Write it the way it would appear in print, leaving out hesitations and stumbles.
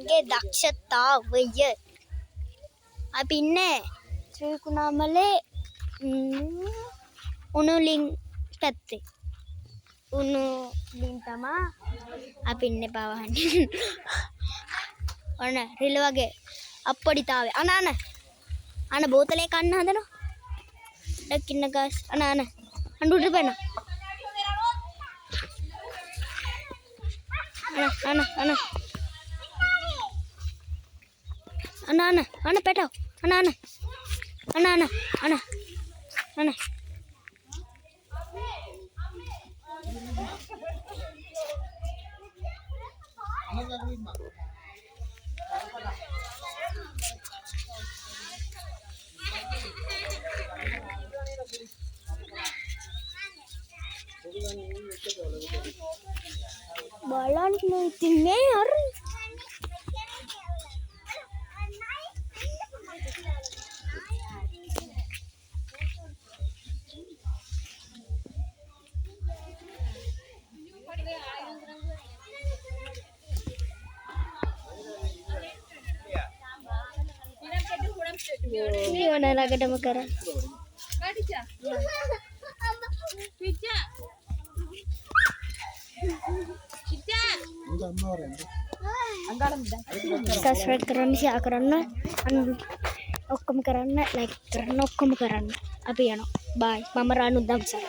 ගේ දක්ෂතාවය. අපි ඉන්නේ ත්‍රිකුණාමලේ උණුලින් පැත්තේ. උණුලින් තමයි අපි ඉන්නේ පාවහන්නේ. ඔන්න රිල වගේ අප්පඩිතාවේ. අන බෝතලේ කන්න හදනවා. ඩක්කින්න ගාස් අන අඬුට බැන. අන පැටව. අන බලන්න ඉතින් මේ අර ළඟටම කරා. Subscribe කරන්න, share කරන්න, ඔක්කොම කරන්න, like කරන්න, ඔක්කොම කරන්න. අපි යනවා. bye. මම රානු දම්සර.